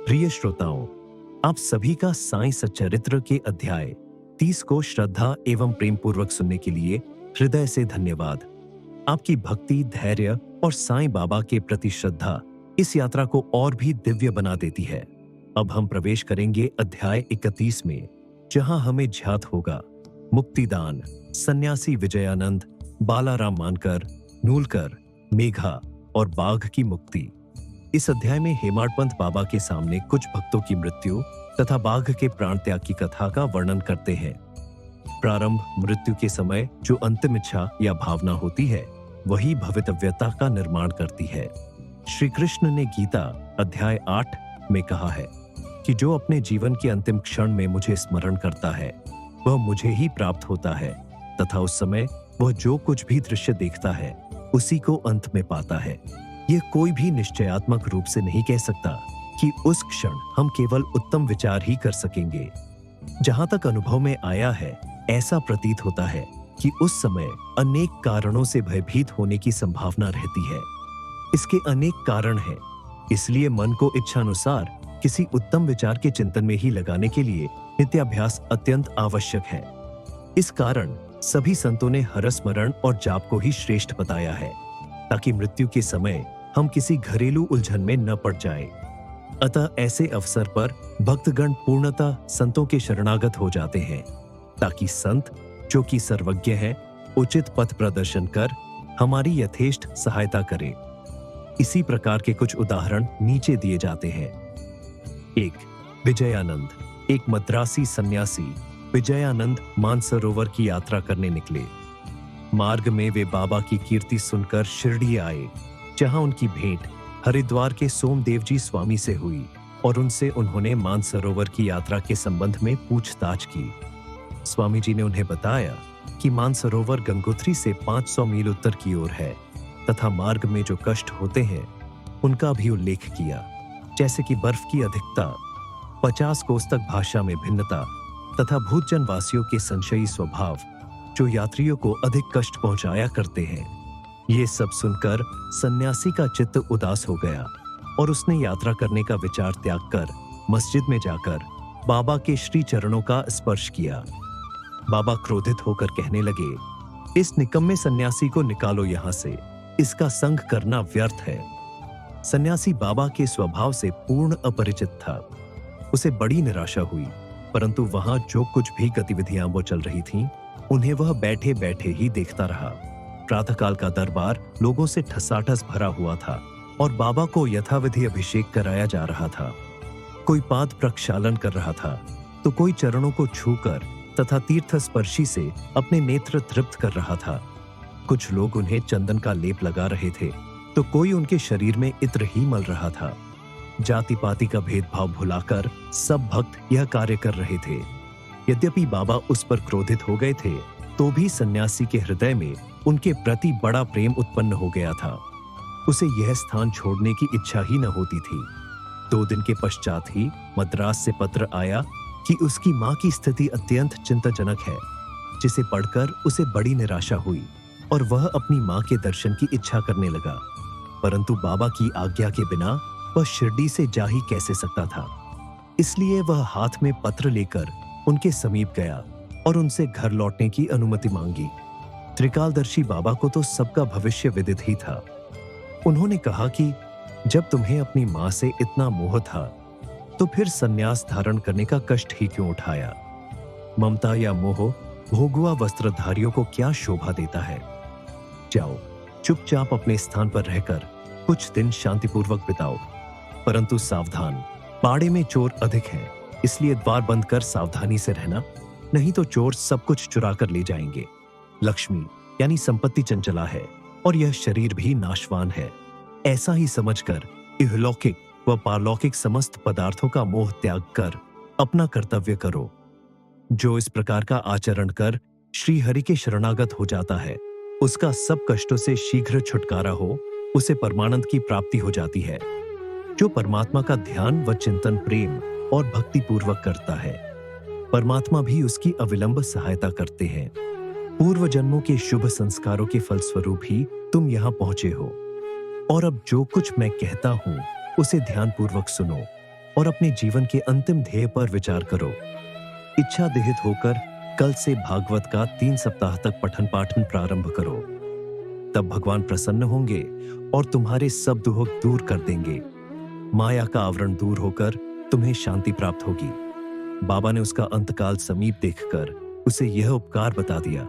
प्रिय श्रोताओं, आप सभी का साईं सच्चरित्र के अध्याय 30 को श्रद्धा एवं प्रेम पूर्वक सुनने के लिए हृदय से धन्यवाद। आपकी भक्ति, धैर्य और साईं बाबा के प्रति श्रद्धा इस यात्रा को और भी दिव्य बना देती है। अब हम प्रवेश करेंगे अध्याय 31 में, जहां हमें ज्ञात होगा मुक्तिदान, सन्यासी विजयानंद, बालाराम मानकर, नूलकर, मेघा और बाघ की मुक्ति। इस अध्याय में हेमाडपंत बाबा के सामने कुछ भक्तों की मृत्यु तथा बाघ के प्राण त्याग की कथा का वर्णन करते हैं। प्रारंभ मृत्यु के समय जो अंतिम इच्छा या भावना होती है, वही भवितव्यता का निर्माण करती है। श्री कृष्ण ने गीता अध्याय 8 में कहा है कि जो अपने जीवन के अंतिम क्षण में मुझे स्मरण करता है, वह मुझे ही प्राप्त होता है तथा उस समय वह जो कुछ भी दृश्य देखता है, उसी को अंत में पाता है। यह कोई भी निश्चयात्मक रूप से नहीं कह सकता कि उस क्षण हम केवल उत्तम विचार ही कर सकेंगे। जहां तक अनुभव में आया है, ऐसा प्रतीत होता है कि उस समय अनेक कारणों से भयभीत होने की संभावना रहती है। इसके अनेक कारण हैं, इसलिए मन को इच्छानुसार किसी उत्तम विचार के चिंतन में ही लगाने के लिए नित्याभ्यास अत्यंत आवश्यक है। इस कारण सभी संतों ने हरस्मरण और जाप को ही श्रेष्ठ बताया है, ताकि मृत्यु के समय हम किसी घरेलू उलझन में न पड़ जाएं। अतः ऐसे अवसर पर भक्तगण पूर्णतः संतों के शरणागत हो जाते हैं, ताकि संत, जो कि सर्वज्ञ हैं, उचित पथ प्रदर्शन कर हमारी यथेष्ट सहायता करें। इसी प्रकार के कुछ उदाहरण नीचे दिए जाते हैं। 1. विजयानंद, एक मद्रासी सन्यासी विजयानंद मानसरोवर की यात्रा करने निकले। मार्ग में वे बाबा की कीर्ति सुनकर शिरडी आए, जहां उनकी भेंट हरिद्वार के सोमदेव जी स्वामी से हुई और उनसे उन्होंने मानसरोवर की यात्रा के संबंध में पूछताछ की। स्वामी जी ने उन्हें बताया कि मानसरोवर गंगोत्री से 500 मील उत्तर की ओर है तथा मार्ग में जो कष्ट होते हैं, उनका भी उल्लेख किया, जैसे कि बर्फ की अधिकता, 50 कोस तक भाषा में भिन्नता तथा भूतजन वासियों के संशयी स्वभाव, जो यात्रियों को अधिक कष्ट पहुंचाया करते हैं। ये सब सुनकर सन्यासी का चित्त उदास हो गया और उसने यात्रा करने का विचार त्याग कर मस्जिद में जाकर बाबा के श्री चरणों का स्पर्श किया। बाबा क्रोधित होकर कहने लगे, इस निकम्मे सन्यासी को निकालो यहां से, इसका संग करना व्यर्थ है। सन्यासी बाबा के स्वभाव से पूर्ण अपरिचित था। उसे बड़ी निराशा हुई, परंतु वहां जो कुछ भी गतिविधियां वो चल रही थीं, उन्हें वह बैठे बैठे ही देखता रहा। प्रातःकाल का दरबार लोगों से ठसाठस भरा हुआ था और बाबा को यथाविधि अभिषेक कराया जा रहा था। कोई पाद प्रक्षालन कर रहा था, तो कोई चरणों को छूकर तथा तीर्थ स्पर्शी से अपने नेत्र तृप्त कर रहा था। कुछ लोग उन्हें चंदन का लेप लगा रहे थे, तो कोई उनके शरीर में इत्र ही मल रहा था। जाति पाति का भेदभाव भुलाकर सब भक्त यह कार्य कर रहे थे। यद्यपि बाबा उस पर क्रोधित हो गए थे, तो भी सन्यासी के हृदय में उनके प्रति बड़ा प्रेम उत्पन्न हो गया था। उसे यह स्थान छोड़ने की इच्छा ही न होती थी। 2 दिन के पश्चात ही मद्रास से पत्र आया कि उसकी मां की स्थिति अत्यंत चिंताजनक है, जिसे पढ़कर उसे बड़ी निराशा हुई और वह अपनी मां के दर्शन की इच्छा करने लगा। परंतु बाबा की आज्ञा के बिना वह शिरडी से जा ही कैसे सकता था। इसलिए वह हाथ में पत्र लेकर उनके समीप गया और उनसे घर लौटने की अनुमति मांगी। त्रिकालदर्शी बाबा को तो सबका भविष्य विदित ही था। उन्होंने कहा कि जब तुम्हें अपनी मां से इतना मोह था, तो फिर सन्यास धारण करने का कष्ट ही क्यों उठाया। ममता या मोह भोगुआ वस्त्रधारियों को क्या शोभा देता है। जाओ, चुपचाप अपने स्थान पर रहकर कुछ दिन शांतिपूर्वक बिताओ, परंतु सावधान, बाड़े में चोर अधिक हैं, इसलिए द्वार बंद कर सावधानी से रहना, नहीं तो चोर सब कुछ चुरा कर ले जाएंगे। लक्ष्मी यानी संपत्ति चंचला है और यह शरीर भी नाशवान है। ऐसा ही समझकर इहलौकिक व पारलौकिक समस्त पदार्थों का मोह त्याग कर अपना कर्तव्य करो। जो इस प्रकार का आचरण कर श्री हरि के शरणागत हो जाता है, उसका सब कष्टों से शीघ्र छुटकारा हो, उसे परमानंद की प्राप्ति हो जाती है। जो परमात्मा का ध्यान व चिंतन प्रेम और भक्ति पूर्वक करता है, परमात्मा भी उसकी अविलंब सहायता करते हैं। पूर्व जन्मों के शुभ संस्कारों के फलस्वरूप ही तुम यहाँ पहुंचे हो। और अब जो कुछ मैं कहता हूं, उसे ध्यानपूर्वक सुनो और अपने जीवन के अंतिम ध्येय पर विचार करो। इच्छादेहित होकर कल से भागवत का 3 सप्ताह तक पठन पाठन प्रारंभ करो। तब भगवान प्रसन्न होंगे और तुम्हारे सब दुख दूर कर देंगे। माया का आवरण दूर होकर तुम्हें शांति प्राप्त होगी। बाबा ने उसका अंतकाल समीप देखकर उसे यह उपकार बता दिया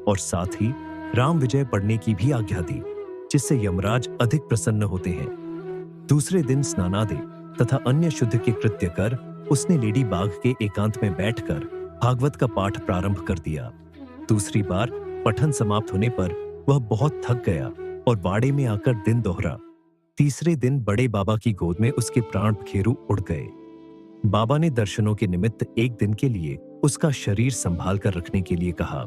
और साथ ही राम विजय पढ़ने की भी आज्ञा दी, जिससे यमराज अधिक प्रसन्न होते हैं। दूसरे दिन स्नानादि तथा अन्य शुद्ध के कृत्य कर उसने लेडी बाग के एकांत में बैठकर भागवत का पाठ प्रारंभ कर दिया। दूसरी बार पठन समाप्त होने पर वह बहुत थक गया और बाड़े में आकर दिन दोहरा। तीसरे दिन बड़े बाबा की गोद में उसके प्राण पखेरु उड़ गए। बाबा ने दर्शनों के निमित्त एक दिन के लिए उसका शरीर संभाल कर रखने के लिए कहा।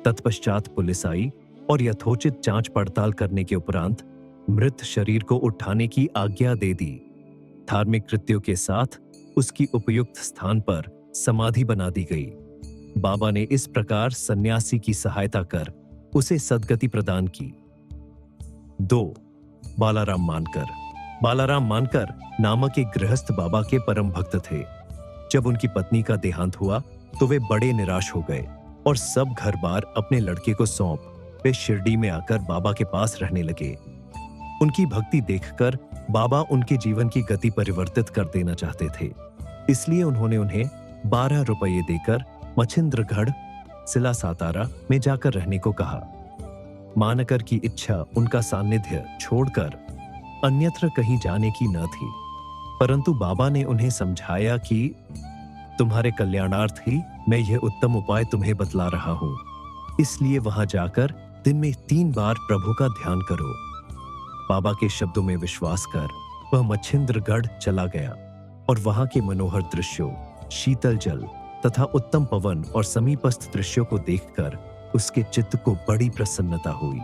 तत्पश्चात पुलिस आई और यथोचित जांच पड़ताल करने के उपरांत मृत शरीर को उठाने की आज्ञा दे दी। धार्मिक कृत्यों के साथ उसकी उपयुक्त स्थान पर समाधि बना दी गई। बाबा ने इस प्रकार सन्यासी की सहायता कर उसे सद्गति प्रदान की। 2. बालाराम मानकर। बालाराम मानकर नामक एक गृहस्थ बाबा के परम भक्त थे। जब उनकी पत्नी का देहांत हुआ तो वे बड़े निराश हो गए और सब घर बार अपने लड़के को सौंप वे शिरडी में आकर बाबा के पास रहने लगे। उनकी भक्ति देखकर बाबा उनके जीवन की गति परिवर्तित कर देना चाहते थे, इसलिए उन्होंने उन्हें 12 रुपये देकर मछिंद्रगढ़ जिला सातारा में जाकर रहने को कहा। मानकर की इच्छा उनका सानिध्य छोड़कर अन्यत्र कहीं जाने की न थी, परंतु बाबा ने उन्हें समझाया कि तुम्हारे कल्याणार्थ ही मैं यह उत्तम उपाय तुम्हें बतला रहा हूं, इसलिए वहां जाकर दिन में 3 बार प्रभु का ध्यान करो। बाबा के शब्दों में विश्वास कर वह मच्छिंद्रगढ़ चला गया और वहां के मनोहर दृश्यों, शीतल जल तथा उत्तम पवन और समीपस्थ दृश्यों को देखकर उसके चित्त को बड़ी प्रसन्नता हुई।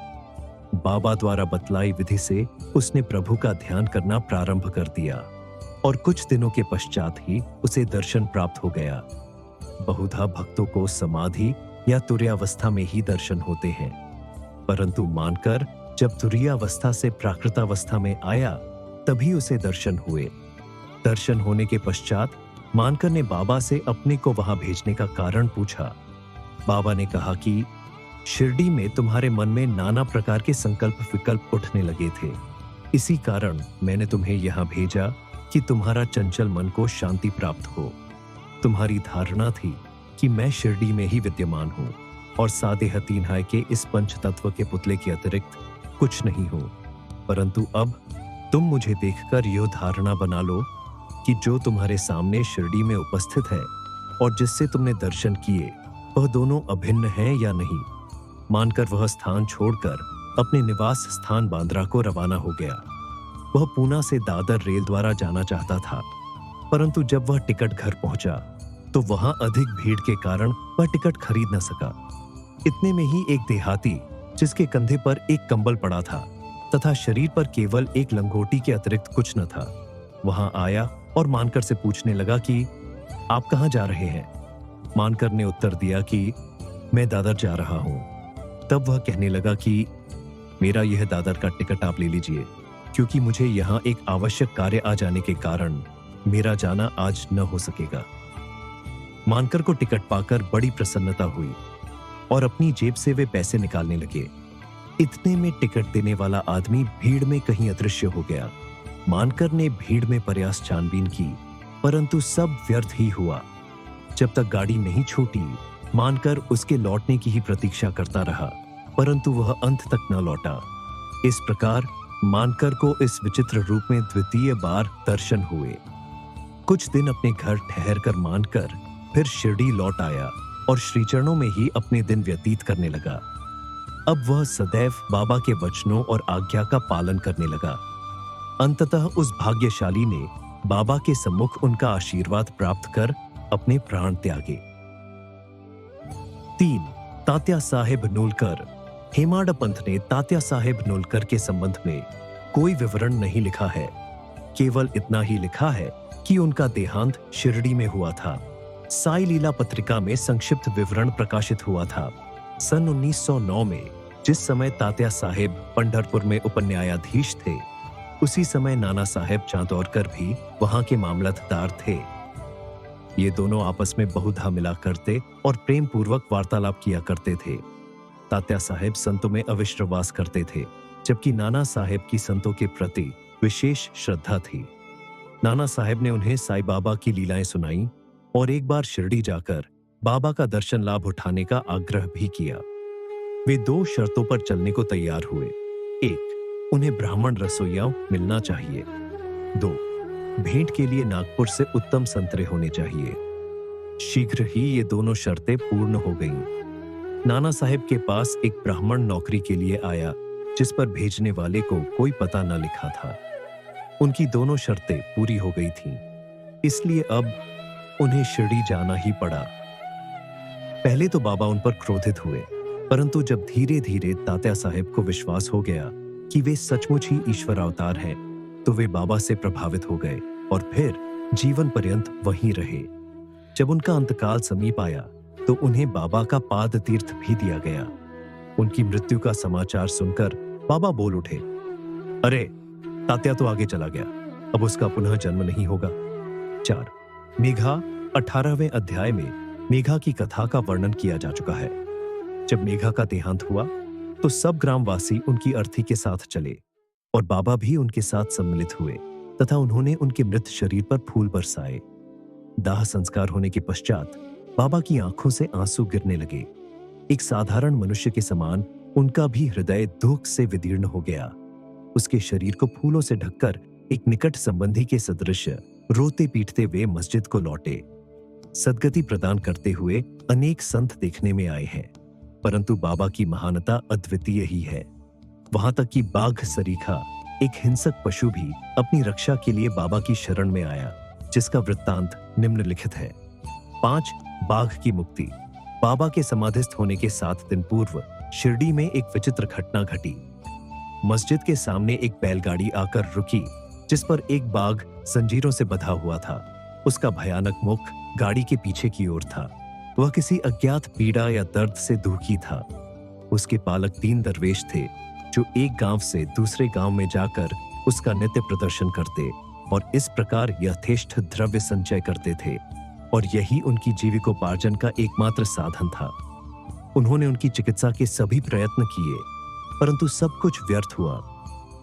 बाबा द्वारा बतलाई विधि से उसने प्रभु का ध्यान करना प्रारंभ कर दिया और कुछ दिनों के पश्चात ही उसे दर्शन प्राप्त हो गया। बहुधा भक्तों को समाधि या तुर्यावस्था में ही दर्शन होते हैं, परंतु मानकर जब तुर्यावस्था से प्राकृतावस्था में आया तभी उसे दर्शन हुए। दर्शन होने के पश्चात मानकर ने बाबा से अपने को वहां भेजने का कारण पूछा। बाबा ने कहा कि शिरडी में तुम्हारे मन में नाना प्रकार के संकल्प विकल्प उठने लगे थे, इसी कारण मैंने तुम्हें यहां भेजा कि तुम्हारा चंचल मन को शांति प्राप्त हो। तुम्हारी धारणा थी कि मैं शिरडी में ही विद्यमान हूं और सादे हतीनहाय के इस पंच तत्व के पुतले के अतिरिक्त कुछ नहीं हूं, परंतु अब तुम मुझे देखकर यह धारणा बना लो कि जो तुम्हारे सामने शिरडी में उपस्थित है और जिससे तुमने दर्शन किए वह दोनों अभिन्न हैं या नहीं। मानकर वह स्थान छोड़कर अपने निवास स्थान बांद्रा को रवाना हो गया। वह पूना से दादर रेल द्वारा जाना चाहता था, परंतु जब वह टिकट घर पहुंचा तो वहां अधिक भीड़ के कारण वह टिकट खरीद न सका। इतने में ही एक देहाती जिसके कंधे पर एक कंबल पड़ा था तथा शरीर पर केवल एक लंगोटी के अतिरिक्त कुछ न था, वहां आया और मानकर से पूछने लगा कि आप कहां जा रहे हैं। मानकर ने उत्तर दिया कि मैं दादर जा रहा हूं। तब वह कहने लगा कि मेरा यह दादर का टिकट आप ले लीजिए, क्योंकि मुझे यहां एक आवश्यक कार्य आ जाने के कारण मेरा जाना आज न हो सकेगा। मानकर को टिकट पाकर बड़ी प्रसन्नता हुई और अपनी जेब से वे पैसे निकालने लगे। इतने में टिकट देने वाला आदमी भीड़ में कहीं अदृश्य हो गया। मानकर ने भीड़ में प्रयास छानबीन की, परंतु सब व्यर्थ ही हुआ। जब तक गाड़ी नहीं छूटी मानकर उसके लौटने की ही प्रतीक्षा करता रहा, परंतु वह अंत तक न लौटा। इस प्रकार मानकर को इस विचित्र रूप में द्वितीय बार दर्शन हुए। कुछ दिन अपने घर ठहर कर मानकर फिर शिरडी लौट आया और श्रीचरणों में ही अपने दिन व्यतीत करने लगा। अब वह सदैव बाबा के वचनों और आज्ञा का पालन करने लगा। अंततः उस भाग्यशाली ने बाबा के सम्मुख उनका आशीर्वाद प्राप्त कर अपने प्राण त्यागे। 3. तात्या साहेब नूलकर। हेमाड पंथ ने तात्या साहेब नूलकर के संबंध में कोई विवरण नहीं लिखा है, केवल इतना ही लिखा है कि उनका देहांत शिरडी में हुआ था। साई लीला पत्रिका में संक्षिप्त विवरण प्रकाशित हुआ था। सन 1909 में जिस समय तात्या साहेब पंढरपुर में उपन्यायाधीश थे, उसी समय नाना साहेब चांदौरकर भी वहां के मामलतदार थे। ये दोनों आपस में बहुधा मिला करते और प्रेम पूर्वक वार्तालाप किया करते थे। तात्या साहेब संतों में अविश्वास करते थे, जबकि नाना साहेब की संतों के प्रति विशेष श्रद्धा थी। नाना साहेब ने उन्हें साईं बाबा की लीलाएं सुनाई और एक बार शिरडी जाकर बाबा का दर्शन लाभ उठाने का आग्रह भी किया। वे 2 शर्तों पर चलने को तैयार हुए। 1, उन्हें ब्राह्मण रसोइया मिलना चाहिए। 2, भेंट के लिए नागपुर से उत्तम संतरे होने चाहिए। शीघ्र ही ये दोनों शर्तें पूर्ण हो गईं। नाना साहेब के पास एक ब्राह्मण नौकरी के लिए आया, जिस पर भेजने वाले को कोई पता न लिखा था। उनकी दोनों शर्तें पूरी हो गई थीं, इसलिए अब उन्हें शिरडी जाना ही पड़ा। पहले तो बाबा उन पर क्रोधित हुए, परंतु जब धीरे धीरे तात्या साहेब को विश्वास हो गया कि वे सचमुच ही ईश्वर अवतार हैं, तो वे बाबा से प्रभावित हो गए और फिर जीवन पर्यंत वहीं रहे। जब उनका अंतकाल समीप आया तो उन्हें बाबा का पाद तीर्थ भी दिया गया। उनकी मृत्यु का समाचार सुनकर बाबा बोल उठे, अरे तात्या तो आगे चला गया, अब उसका पुनः जन्म नहीं होगा। 4, मेघा 18वें अध्याय में मेघा की कथा का वर्णन किया जा चुका है। जब मेघा का देहांत हुआ तो सब ग्रामवासी उनकी अर्थी के साथ चले और बाबा भी उनके साथ सम्मिलित हुए तथा उन्होंने उनके मृत शरीर पर फूल बरसाए। दाह संस्कार होने के पश्चात बाबा की आंखों से आंसू गिरने लगे। एक साधारण मनुष्य के समान उनका भी हृदय दुख से विदीर्ण हो गया। उसके शरीर को फूलों से ढककर एक निकट संबंधी के सदृश रोते पीटते वे मस्जिद को लौटे। सद्गति प्रदान करते हुए अनेक संत देखने में आए हैं, परंतु बाबा की महानता अद्वितीय ही है। वहां तक कि बाघ सरीखा, एक हिंसक पशु भी अपनी रक्षा के लिए बाबा की शरण में आया, जिसका वृत्तांत निम्नलिखित है। 5, बाघ की मुक्ति। बाबा के समाधिस्थ होने के 7 दिन पूर्व शिरडी में एक विचित्र घटना घटी। मस्जिद के सामने एक बैलगाड़ी आकर रुकी, जिस पर एक बाघ जंजीरों से बंधा हुआ था। उसका भयानक मुख गाड़ी के पीछे की ओर था। वह किसी अज्ञात पीड़ा या दर्द से दुखी था। उसके पालक 3 दरवेश थे, जो एक गांव से दूसरे गांव में जाकर उसका नित्य प्रदर्शन करते और इस प्रकार यथेष्ट द्रव्य संचय करते थे, और यही उनकी जीविकोपार्जन का एकमात्र साधन था। उन्होंने उनकी चिकित्सा के सभी प्रयत्न किए, परंतु सब कुछ व्यर्थ हुआ।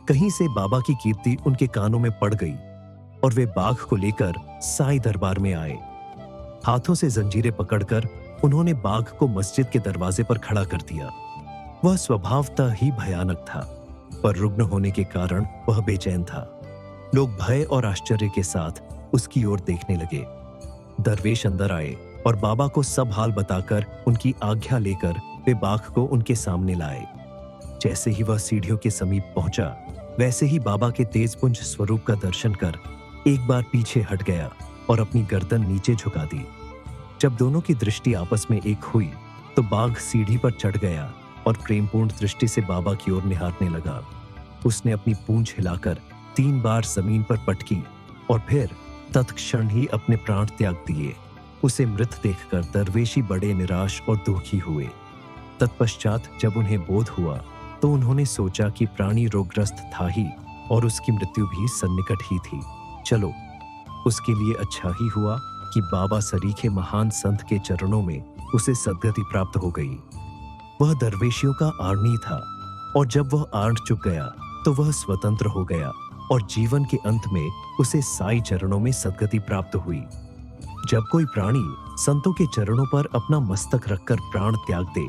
कहीं से बाबा की कीर्ति उनके कानों में पड़ गई और वे बाघ को लेकर साईं दरबार में आए। हाथों से जंजीरें पकड़कर उन्होंने बाघ को मस्जिद के दरवाजे पर खड़ा कर दिया। वह स्वभावतः ही भयानक था, पर रुग्ण होने के कारण वह बेचैन था। लोग भय और आश्चर्य के साथ उसकी ओर देखने लगे। दरवेश अंदर आए और बाबा को सब हाल बताकर उनकी आज्ञा लेकर वे बाघ को उनके सामने लाए। जैसे ही वह सीढ़ियों के समीप पहुंचा, वैसे ही बाबा के तेजपुंज स्वरूप का दर्शन कर एक बार पीछे हट गया और अपनी गर्दन नीचे झुका दी। जब दोनों की दृष्टि आपस में एक हुई तो बाघ सीढ़ी पर चढ़ गया और प्रेमपूर्ण दृष्टि से बाबा की ओर निहारने लगा। उसने अपनी पूंछ हिलाकर 3 बार जमीन पर पटकी और फिर तत्क्षण ही अपने प्राण त्याग दिए। उसे मृत देखकर दरवेशी बड़े निराश और दुखी हुए। तत्पश्चात जब उन्हें बोध हुआ तो उन्होंने सोचा कि प्राणी रोगग्रस्त था ही और उसकी मृत्यु भी सन्निकट ही थी। चलो, उसके लिए अच्छा ही हुआ कि बाबा सरीखे महान संत के चरणों में उसे सद्गति प्राप्त हो गई। वह दरवेशियों का आर्णी था, और जब वह आर्ण चुक गया तो वह स्वतंत्र हो गया और जीवन के अंत में उसे साईं चरणों में सद्गति प्राप्त हुई। जब कोई प्राणी संतों के चरणों पर अपना मस्तक रखकर प्राण त्याग दे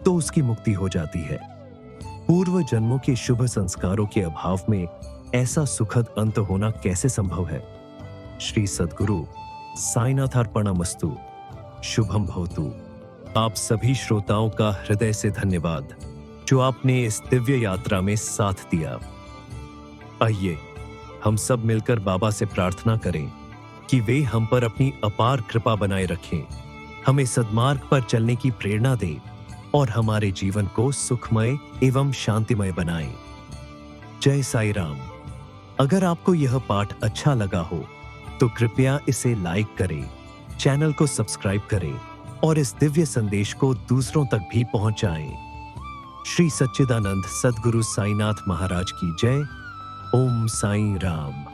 तो उसकी मुक्ति हो जाती है। पूर्व जन्मों के शुभ संस्कारों के अभाव में ऐसा सुखद अंत होना कैसे संभव है? श्री सद्गुरु साईनाथार्पणमस्तु। शुभम भवतु। आप सभी श्रोताओं का हृदय से धन्यवाद, जो आपने इस दिव्य यात्रा में साथ दिया। आइए हम सब मिलकर बाबा से प्रार्थना करें कि वे हम पर अपनी अपार कृपा बनाए रखें, हमें सद्मार्ग पर चलने की प्रेरणा दें और हमारे जीवन को सुखमय एवं शांतिमय बनाएं। जय साई राम। अगर आपको यह पाठ अच्छा लगा हो तो कृपया इसे लाइक करें, चैनल को सब्सक्राइब करें और इस दिव्य संदेश को दूसरों तक भी पहुंचाएं। श्री सच्चिदानंद सद्गुरु साईनाथ महाराज की जय। ओम साईं राम।